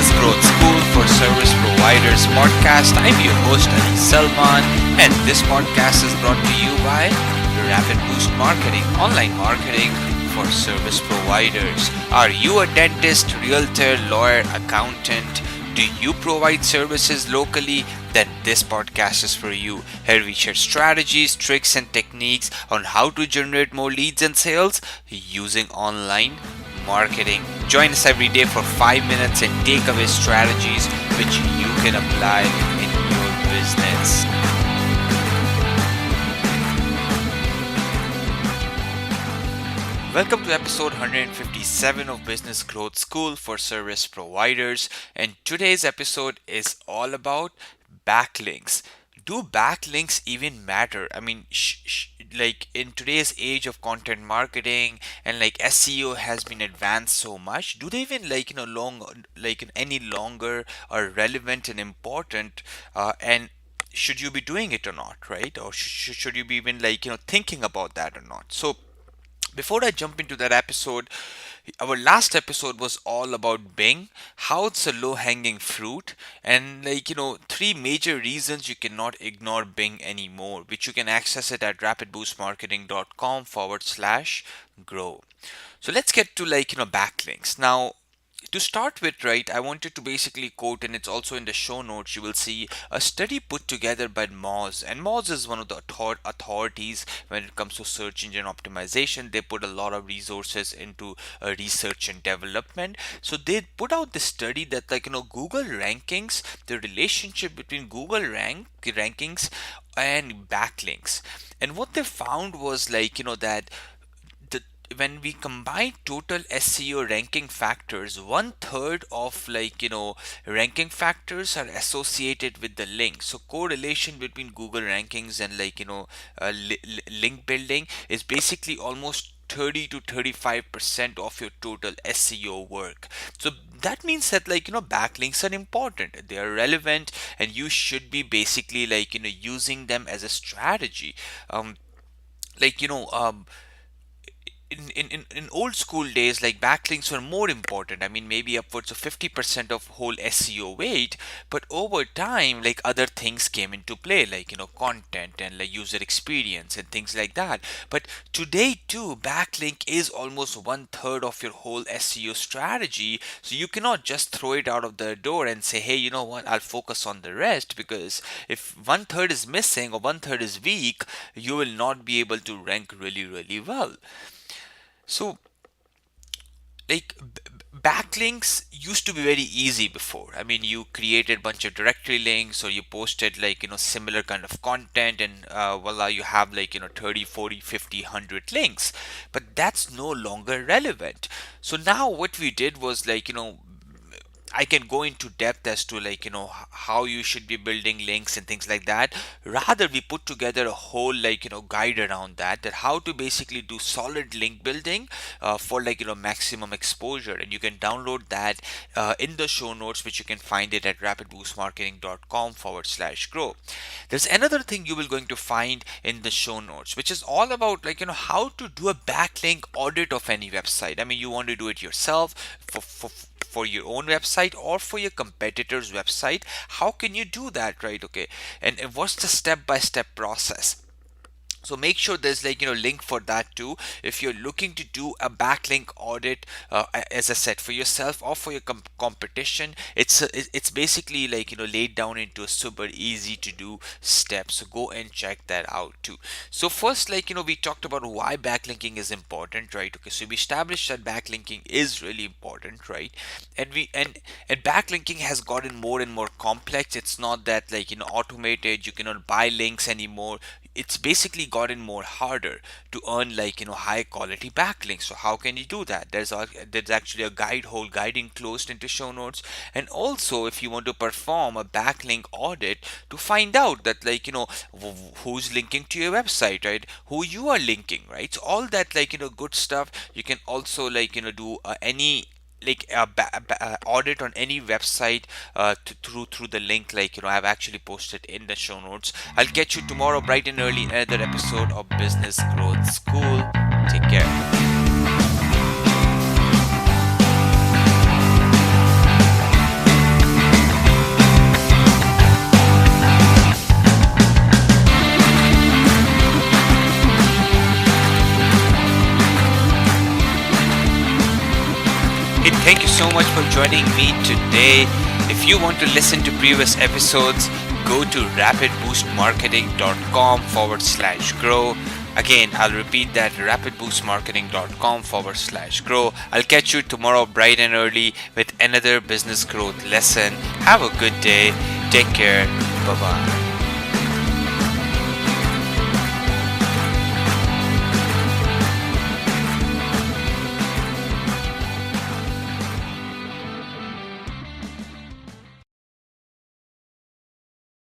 Business Growth School for Service Providers podcast. I'm your host, Ali Salman, and this podcast is brought to you by Rapid Boost Marketing, online marketing for service providers. Are you a dentist, realtor, lawyer, accountant? Do you provide services locally? Then this podcast is for you. Here we share strategies, tricks, and techniques on how to generate more leads and sales using online marketing. Join us every day for 5 minutes and take away strategies which you can apply in your business. Welcome to episode 157 of Business Growth School for Service Providers, and today's episode is all about backlinks. Do backlinks even matter? I mean, like in today's age of content marketing and like SEO has been advanced so much, do they even any longer are relevant and important? And should you be doing it or not, right? Or should you be even thinking about that or not? So before I jump into that episode, our last episode was all about Bing, how it's a low-hanging fruit, and three major reasons you cannot ignore Bing anymore, which you can access it at rapidboostmarketing.com/grow. So let's get to backlinks. Now, to start with, right, I wanted to basically quote, and it's also in the show notes, you will see a study put together by Moz. And Moz is one of the authorities when it comes to search engine optimization. They put a lot of resources into research and development. So they put out this study that Google rankings, the relationship between Google rankings and backlinks. And what they found was that when we combine total SEO ranking factors, 1/3 of ranking factors are associated with the link. So correlation between Google rankings and link building is basically almost 30 to 35% of your total SEO work. So that means that backlinks are important, they are relevant, and you should be basically using them as a strategy. In old school days, backlinks were more important. I mean, maybe upwards of 50% of whole SEO weight. But over time, other things came into play, content and user experience and things like that. But today too, backlink is almost 1/3 of your whole SEO strategy. So you cannot just throw it out of the door and say, hey, you know what, I'll focus on the rest, because if 1/3 is missing or 1/3 is weak, you will not be able to rank really, really well. So, backlinks used to be very easy before. I mean, you created a bunch of directory links, or you posted similar kind of content, and voila, you have 30, 40, 50, 100 links. But that's no longer relevant. So now what we did was I can go into depth as to how you should be building links and things like that. Rather, we put together a whole guide around that how to basically do solid link building for maximum exposure. And you can download that in the show notes, which you can find it at rapidboostmarketing.com/grow. There's another thing you will going to find in the show notes, which is all about how to do a backlink audit of any website. I mean, you want to do it yourself for your own website or for your competitor's website. How can you do that, right? Okay, and what's the step-by-step process? So make sure there's link for that too. If you're looking to do a backlink audit, as I said, for yourself or for your competition, it's basically laid down into a super easy to do steps. So go and check that out too. So first, we talked about why backlinking is important, right? Okay, so we established that backlinking is really important, right? And backlinking has gotten more and more complex. It's not that automated. You cannot buy links anymore. It's basically gotten more harder to earn high quality backlinks. So how can you do that? There's actually a whole guide enclosed into show notes. And also, if you want to perform a backlink audit to find out that who's linking to your website, right? Who you are linking, right? So all that good stuff. You can also do any audit on any website through the link I've actually posted in the show notes. I'll catch you tomorrow bright and early in another episode of Business Growth School. Take care. Hey, thank you so much for joining me today. If you want to listen to previous episodes, go to rapidboostmarketing.com/grow. Again, I'll repeat that, rapidboostmarketing.com/grow. I'll catch you tomorrow bright and early with another business growth lesson. Have a good day. Take care. Bye-bye.